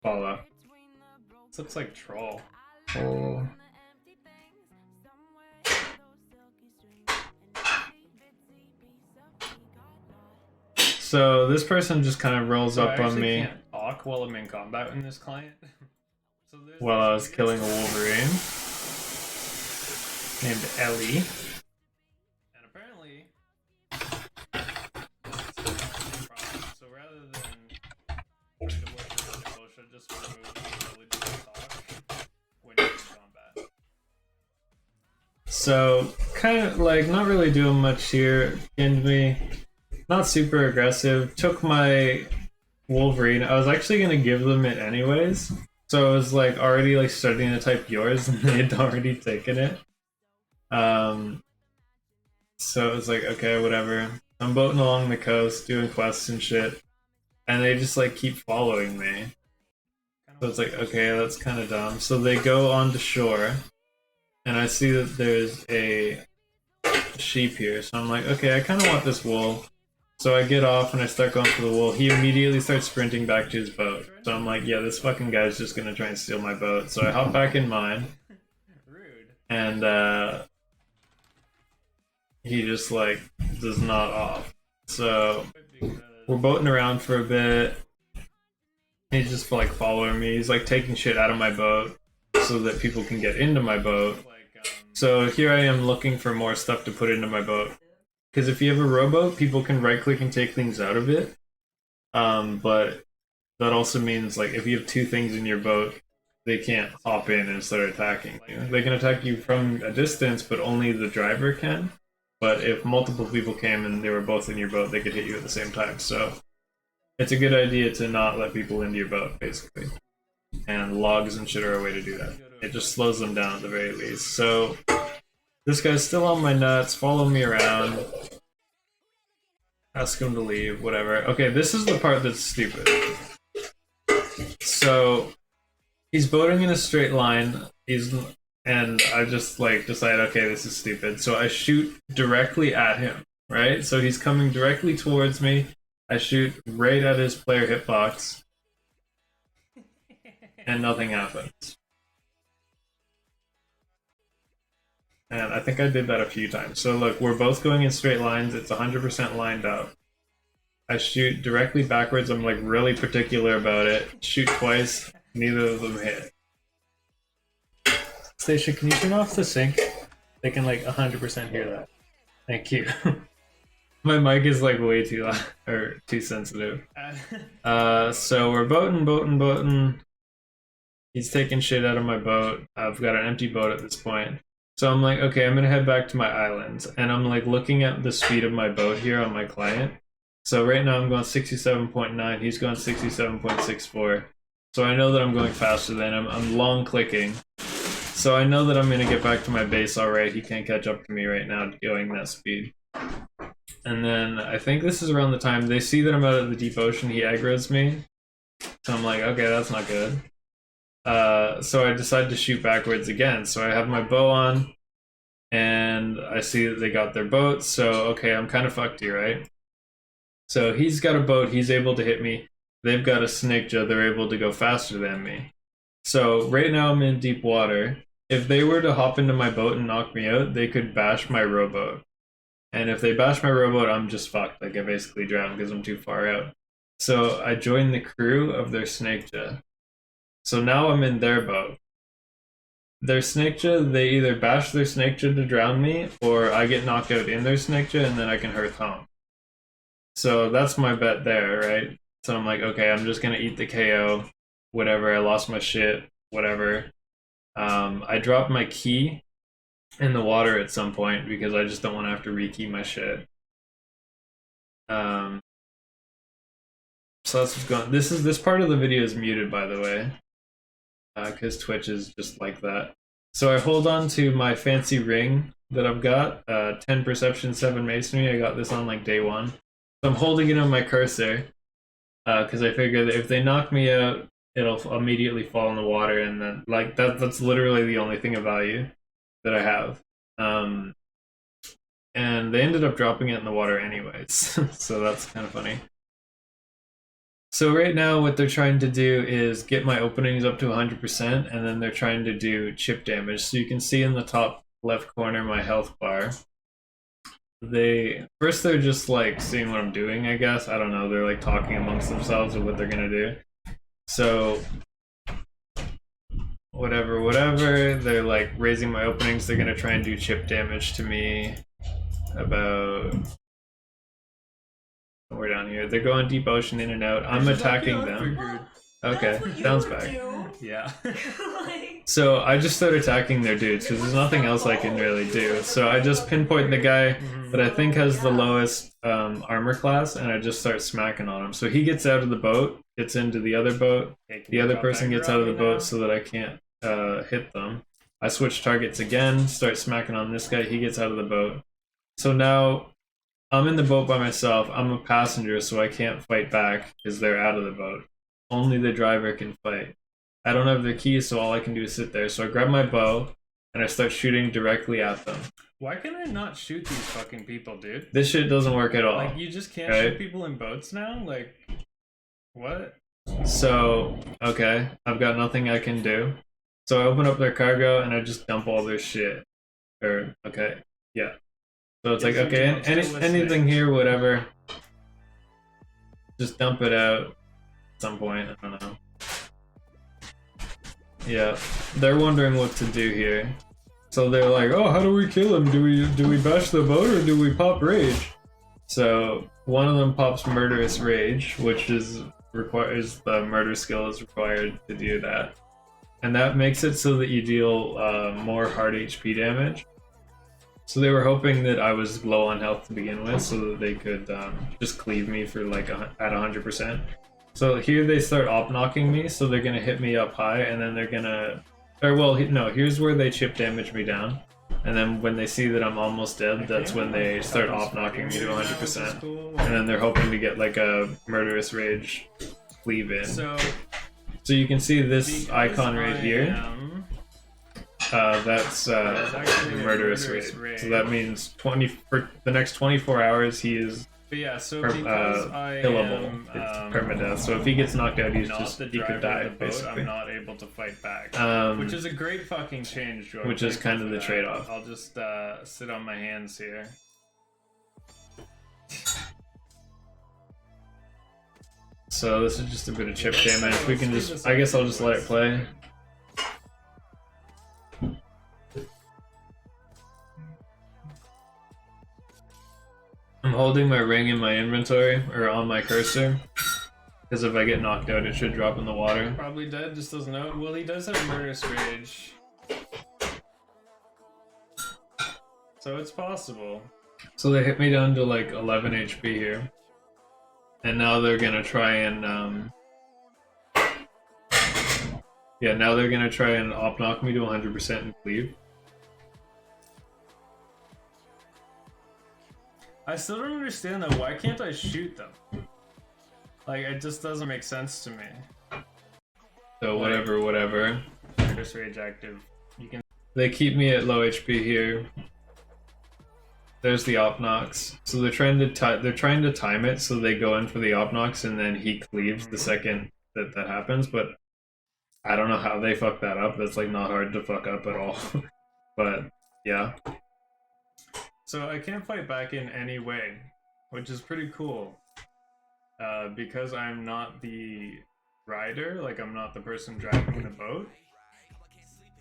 Follow. This looks like troll. Oh. So this person just kind of rolls up on me. I can't talk while I'm in combat in this client. So while I was killing a Wolverine named Ellie. And apparently, so rather than trying to work with the bullshit, just remove the ability to talk when you're in combat. So kind of like not really doing much here. Pinned me. Not super aggressive. Took my Wolverine. I was actually gonna give them it anyways. So I was like already like starting to type yours and they had already taken it. So it was like, okay, whatever. I'm boating along the coast, doing quests and shit. And they just like keep following me. So it's like, okay, that's kind of dumb. So they go onto shore. And I see that there's a sheep here. So I'm like, okay, I kind of want this wool. So I get off and I start going for the wool. He immediately starts sprinting back to his boat. So I'm like, yeah, this fucking guy's just gonna try and steal my boat. So I hop back in mine. Rude. And he just like does not off. So we're boating around for a bit. He's just like following me. He's like taking shit out of my boat so that people can get into my boat. So here I am looking for more stuff to put into my boat. Because if you have a rowboat, people can right click and take things out of it. But that also means like if you have two things in your boat, they can't hop in and start attacking you. They can attack you from a distance, but only the driver can. But if multiple people came and they were both in your boat, they could hit you at the same time. So it's a good idea to not let people into your boat, basically. And logs and shit are a way to do that. It just slows them down at the very least. So this guy's still on my nuts, follow me around. Ask him to leave, whatever. Okay, this is the part that's stupid. So he's boating in a straight line. And I just like decide, okay, this is stupid. So I shoot directly at him, right? So he's coming directly towards me. I shoot right at his player hitbox. And nothing happens. And I think I did that a few times. So look, we're both going in straight lines. It's 100% lined up. I shoot directly backwards. I'm like really particular about it. Shoot twice. Neither of them hit. Station, can you turn off the sync? They can like 100% hear that. Thank you. My mic is like way too loud or too sensitive. So we're boating. He's taking shit out of my boat. I've got an empty boat at this point. So I'm like, okay, I'm gonna head back to my island. And I'm like looking at the speed of my boat here on my client. So right now I'm going 67.9, he's going 67.64. So I know that I'm going faster than him. I'm long clicking. So I know that I'm gonna get back to my base alright. He can't catch up to me right now going that speed. And then I think this is around the time they see that I'm out of the deep ocean, he aggroes me. So I'm like, okay, that's not good. So I decide to shoot backwards again. So I have my bow on, and I see that they got their boat. So okay, I'm kind of fucked here, right? So he's got a boat. He's able to hit me. They've got a snakeja. They're able to go faster than me. So right now I'm in deep water. If they were to hop into my boat and knock me out, they could bash my rowboat. And if they bash my rowboat, I'm just fucked. Like I basically drown because I'm too far out. So I join the crew of their snakeja. So now I'm in their boat. Their snakeja, they either bash their snakeja to drown me, or I get knocked out in their snakeja and then I can hearth home. So that's my bet there, right? So I'm like, okay, I'm just gonna eat the KO. Whatever, I lost my shit, whatever. I dropped my key in the water at some point because I just don't want to have to rekey my shit. So that's what's going. This part of the video is muted, by the way, because Twitch is just like that. So I hold on to my fancy ring that I've got, 10 perception, 7 masonry. I got this on like day 1. So I'm holding it on my cursor because I figure that if they knock me out, it'll immediately fall in the water, and then like that's literally the only thing of value that I have. And they ended up dropping it in the water anyways, so that's kind of funny. So right now what they're trying to do is get my openings up to 100%, and then they're trying to do chip damage. So you can see in the top left corner my health bar. They're just like seeing what I'm doing, I guess. I don't know, they're like talking amongst themselves of what they're gonna do. So whatever, they're like raising my openings, they're gonna try and do chip damage to me. About we're down here. They're going deep ocean in and out. I'm attacking them. Okay, Down's back. Yeah. So I just start attacking their dudes because there's nothing else I can really do. So I just pinpoint the guy that I think has the lowest armor class, and I just start smacking on him. So he gets out of the boat, gets into the other boat. The other person gets out of the boat so that I can't hit them. I switch targets again, start smacking on this guy. He gets out of the boat. So now I'm in the boat by myself. I'm a passenger, so I can't fight back because they're out of the boat. Only the driver can fight. I don't have their keys, so all I can do is sit there. So I grab my bow and I start shooting directly at them. Why can I not shoot these fucking people, dude? This shit doesn't work at all. Like, you just can't shoot people in boats now? Like, what? So, okay, I've got nothing I can do. So I open up their cargo and I just dump all their shit. Or, okay, yeah. So it's like, okay, anything here, whatever. Just dump it out at some point, I don't know. Yeah, they're wondering what to do here. So they're like, oh, how do we kill him? Do we bash the boat or do we pop rage? So one of them pops murderous rage, which is requires the murder skill is required to do that. And that makes it so that you deal more hard HP damage. So they were hoping that I was low on health to begin with, so that they could just cleave me for like at 100%. So here they start op-knocking me, so they're gonna hit me up high, and then they're gonna, or well, no, here's where they chip damage me down, and then when they see that I'm almost dead, that's when they start op-knocking me to 100%, and then they're hoping to get like a murderous rage cleave in. So you can see this icon right here. That's murderous rage. So that means for the next 24 hours he is. But yeah, so because I killable. am It's permadeath. So if he gets knocked out, he could die. Boat, basically, I'm not able to fight back, which is a great fucking change, Jordan. Which is kind of the trade-off. I'll just sit on my hands here. So this is just a bit of chip damage. We can just, I guess I'll just let it play. I'm holding my ring in my inventory, or on my cursor, because if I get knocked out, it should drop in the water. Probably dead, just doesn't know. Well, he does have murderous rage. So it's possible. So they hit me down to like 11 HP here. And now they're gonna try and, yeah, now they're gonna try and op-knock me to 100% and cleave. I still don't understand though, why can't I shoot them? Like, it just doesn't make sense to me. So whatever. Murderous rage active. You can. They keep me at low HP here. There's the op knocks. So they're trying to time it so they go in for the op knocks and then he cleaves the second that happens, but I don't know how they fuck that up. That's like not hard to fuck up at all. But yeah. So I can't fight back in any way, which is pretty cool. Because I'm not the rider, like I'm not the person driving the boat,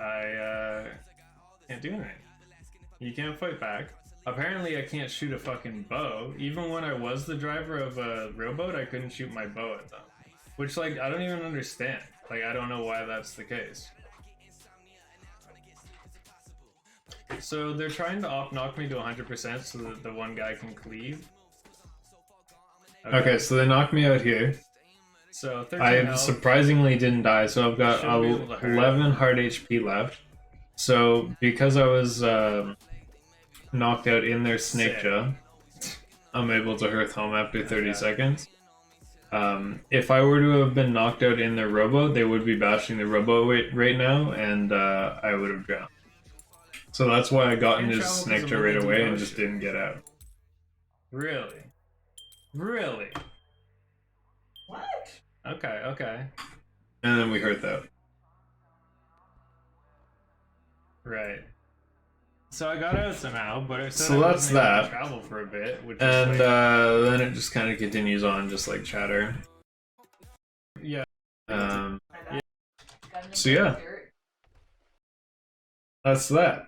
I can't do anything. You can't fight back. Apparently I can't shoot a fucking bow. Even when I was the driver of a rowboat, I couldn't shoot my bow at them. Which, like, I don't even understand. Like, I don't know why that's the case. So they're trying to op-knock me to 100% so that the one guy can cleave. Okay, so they knocked me out here. So 13 I health. Surprisingly didn't die, so I've got 11 hard HP left. So because I was knocked out in their snake jaw, I'm able to hearth home after 30 seconds. If I were to have been knocked out in their rowboat, they would be bashing the rowboat right now, and I would have drowned. So that's why I got in his snake jaw right away and just didn't get out. Really? Really? What? Okay, okay. And then we heard that. Right. So I got out somehow, but it said So I that's wasn't able to that. travel for a bit, which And is like, then it just kind of continues on, just like chatter. yeah. So yeah, that's that.